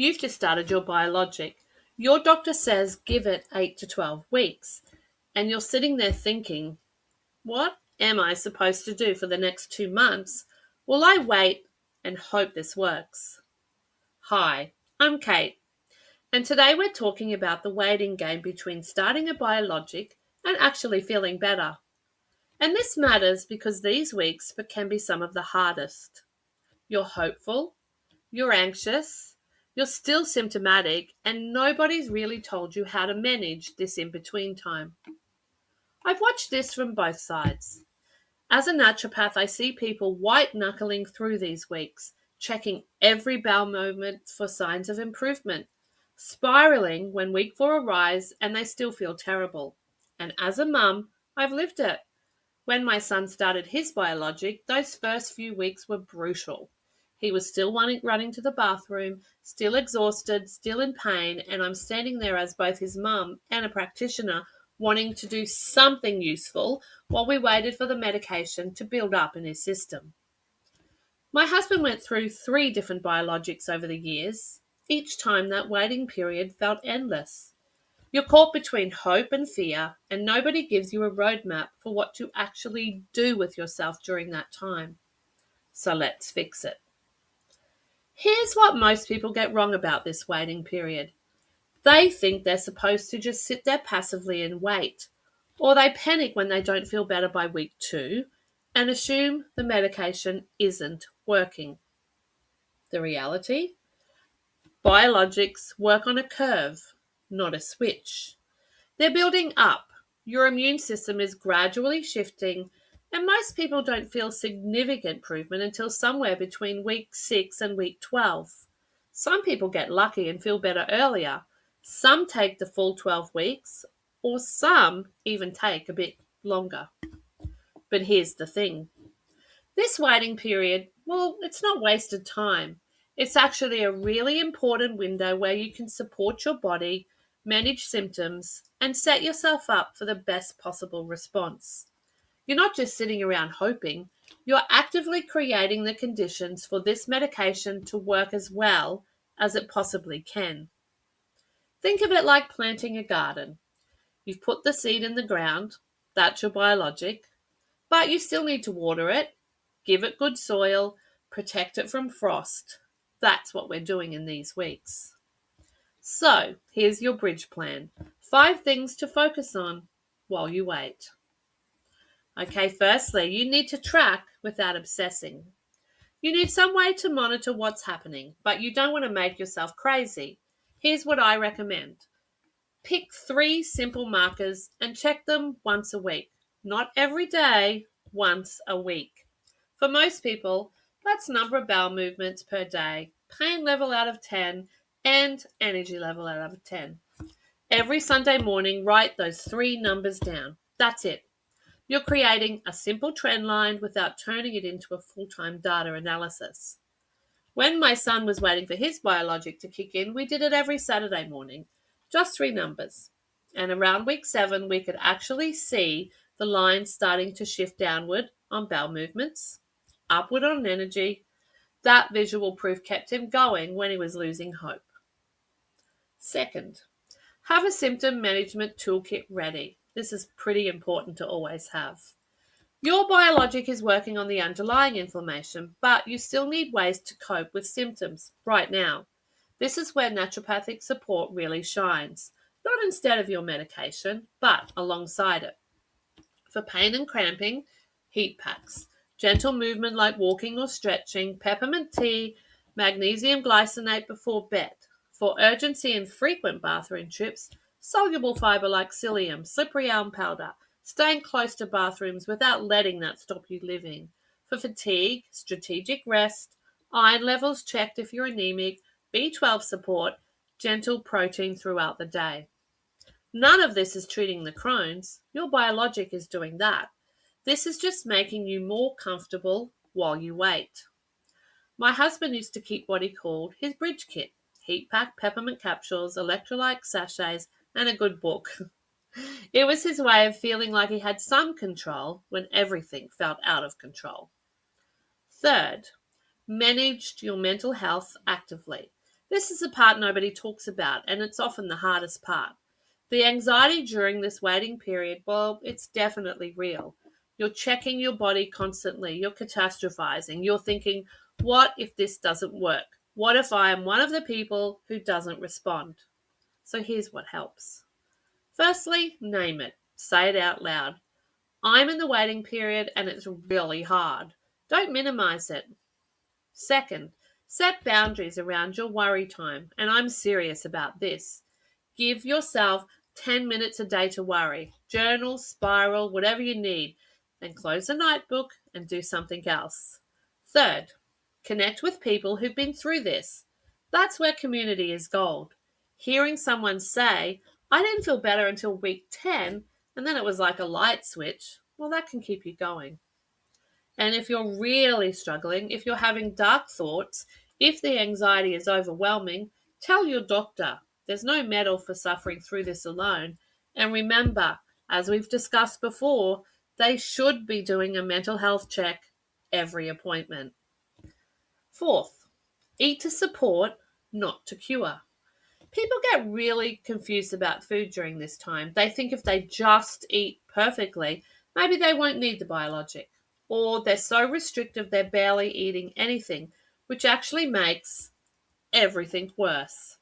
You've just started your biologic. Your doctor says give it 8 to 12 weeks. And you're sitting there thinking, what am I supposed to do for the next 2 months? Will I wait and hope this works? Hi, I'm Kate, and today we're talking about the waiting game between starting a biologic and actually feeling better. And this matters because these weeks can be some of the hardest. You're hopeful, you're anxious, you're still symptomatic, and nobody's really told you how to manage this in between time. I've watched this from both sides. As a naturopath, I see people white knuckling through these weeks, checking every bowel movement for signs of improvement, spiraling when week 4 arrives and they still feel terrible. And as a mum, I've lived it. When my son started his biologic, those first few weeks were brutal. He was still running to the bathroom, still exhausted, still in pain, and I'm standing there as both his mum and a practitioner wanting to do something useful while we waited for the medication to build up in his system. My husband went through 3 different biologics over the years. Each time that waiting period felt endless. You're caught between hope and fear, and nobody gives you a roadmap for what to actually do with yourself during that time. So let's fix it. Here's what most people get wrong about this waiting period. They think they're supposed to just sit there passively and wait, or they panic when they don't feel better by week 2 and assume the medication isn't working. The reality? Biologics work on a curve, not a switch. They're building up. Your immune system is gradually shifting, and most people don't feel significant improvement until somewhere between week 6 and week 12. Some people get lucky and feel better earlier. Some take the full 12 weeks, or some even take a bit longer. But here's the thing. This waiting period, well, it's not wasted time. It's actually a really important window where you can support your body, manage symptoms, and set yourself up for the best possible response. You're not just sitting around hoping, you're actively creating the conditions for this medication to work as well as it possibly can. Think of it like planting a garden. You've put the seed in the ground, that's your biologic, but you still need to water it, give it good soil, protect it from frost. That's what we're doing in these weeks. So, here's your bridge plan. 5 things to focus on while you wait. Okay, firstly, you need to track without obsessing. You need some way to monitor what's happening, but you don't want to make yourself crazy. Here's what I recommend. Pick 3 simple markers and check them once a week. Not every day, once a week. For most people, that's number of bowel movements per day, pain level out of 10, and energy level out of 10. Every Sunday morning, write those 3 numbers down. That's it. You're creating a simple trend line without turning it into a full-time data analysis. When my son was waiting for his biologic to kick in, we did it every Saturday morning, just 3 numbers. And around week 7, we could actually see the line starting to shift downward on bowel movements, upward on energy. That visual proof kept him going when he was losing hope. Second, have a symptom management toolkit ready. This is pretty important to always have. Your biologic is working on the underlying inflammation, but you still need ways to cope with symptoms right now. This is where naturopathic support really shines, not instead of your medication, but alongside it. For pain and cramping, heat packs, gentle movement like walking or stretching, peppermint tea, magnesium glycinate before bed. For urgency and frequent bathroom trips, soluble fiber like psyllium, slippery elm powder, staying close to bathrooms without letting that stop you living. For fatigue, strategic rest, iron levels checked if you're anemic, B12 support, gentle protein throughout the day. None of this is treating the Crohn's. Your biologic is doing that. This is just making you more comfortable while you wait. My husband used to keep what he called his bridge kit. Heat pack, peppermint capsules, electrolyte sachets, and a good book. It was his way of feeling like he had some control when everything felt out of control. Third, managed your mental health actively. This is the part nobody talks about, and it's often the hardest part. The anxiety during this waiting period, well, it's definitely real. You're checking your body constantly. You're catastrophizing. You're thinking, what if this doesn't work? What if I am one of the people who doesn't respond? So here's what helps. Firstly, name it. Say it out loud. I'm in the waiting period and it's really hard. Don't minimize it. Second, set boundaries around your worry time, and I'm serious about this. Give yourself 10 minutes a day to worry. Journal, spiral, whatever you need. Then close the notebook and do something else. Third, connect with people who've been through this. That's where community is gold. Hearing someone say, I didn't feel better until week 10, and then it was like a light switch, well, that can keep you going. And if you're really struggling, if you're having dark thoughts, if the anxiety is overwhelming, tell your doctor. There's no medal for suffering through this alone. And remember, as we've discussed before, they should be doing a mental health check every appointment. Fourth, eat to support, not to cure. People get really confused about food during this time. They think if they just eat perfectly, maybe they won't need the biologic. Or they're so restrictive they're barely eating anything, which actually makes everything worse.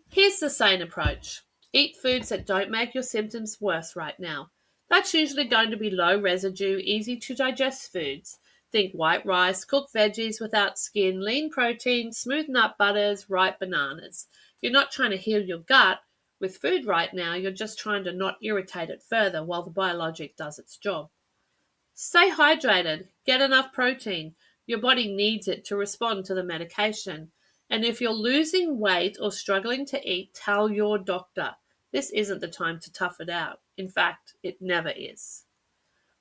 Here's the sane approach. Eat foods that don't make your symptoms worse right now. That's usually going to be low residue, easy to digest foods. Think white rice, cooked veggies without skin, lean protein, smooth nut butters, ripe bananas. You're not trying to heal your gut with food right now, you're just trying to not irritate it further while the biologic does its job. Stay hydrated, get enough protein. Your body needs it to respond to the medication. And if you're losing weight or struggling to eat, tell your doctor. This isn't the time to tough it out. In fact, it never is.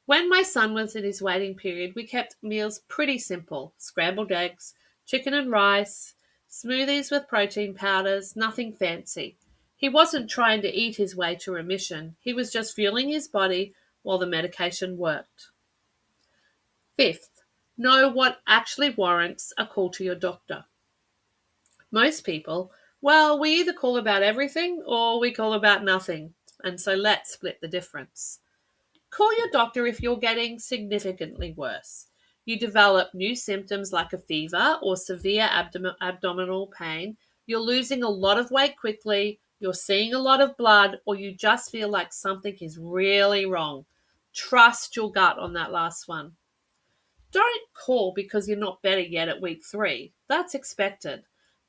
When my son was in his waiting period, we kept meals pretty simple. Scrambled eggs, chicken and rice, smoothies with protein powders, nothing fancy. He wasn't trying to eat his way to remission. He was just fueling his body while the medication worked. Fifth, know what actually warrants a call to your doctor. Most people, well, we either call about everything or we call about nothing. And so let's split the difference. Call your doctor if you're getting significantly worse. You develop new symptoms like a fever or severe abdominal pain. You're losing a lot of weight quickly. You're seeing a lot of blood, or you just feel like something is really wrong. Trust your gut on that last one. Don't call because you're not better yet at week 3. That's expected.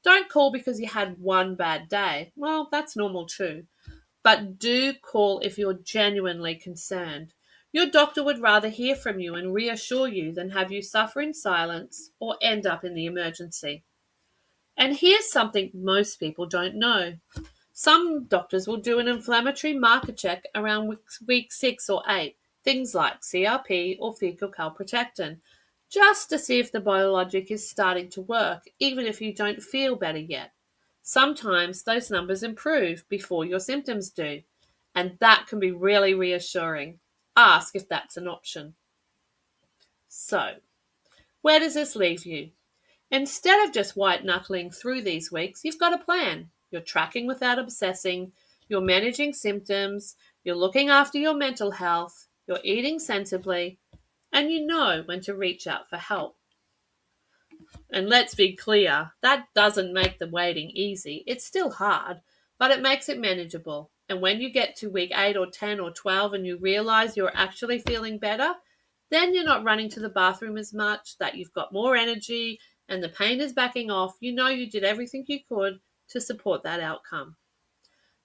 Don't call because you had one bad day. Well, that's normal too. But do call if you're genuinely concerned. Your doctor would rather hear from you and reassure you than have you suffer in silence or end up in the emergency. And here's something most people don't know. Some doctors will do an inflammatory marker check around week 6 or 8, things like CRP or fecal calprotectin, just to see if the biologic is starting to work, even if you don't feel better yet. Sometimes those numbers improve before your symptoms do, and that can be really reassuring. Ask if that's an option. So, where does this leave you? Instead of just white-knuckling through these weeks, you've got a plan. You're tracking without obsessing, you're managing symptoms, you're looking after your mental health, you're eating sensibly, and you know when to reach out for help. And let's be clear, that doesn't make the waiting easy. It's still hard, but it makes it manageable. And when you get to week 8 or 10 or 12 and you realize you're actually feeling better, then you're not running to the bathroom as much, that you've got more energy and the pain is backing off. You know you did everything you could to support that outcome.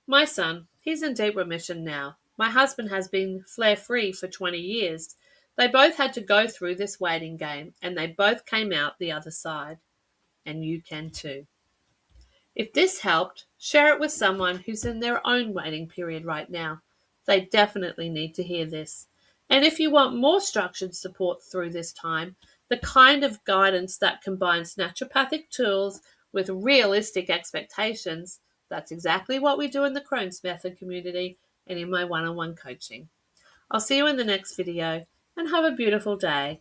My son, he's in deep remission now. My husband has been flare-free for 20 years. They both had to go through this waiting game, and they both came out the other side. And you can too. If this helped, share it with someone who's in their own waiting period right now. They definitely need to hear this. And if you want more structured support through this time, the kind of guidance that combines naturopathic tools with realistic expectations, that's exactly what we do in the Crohn's Method community and in my one-on-one coaching. I'll see you in the next video, and have a beautiful day.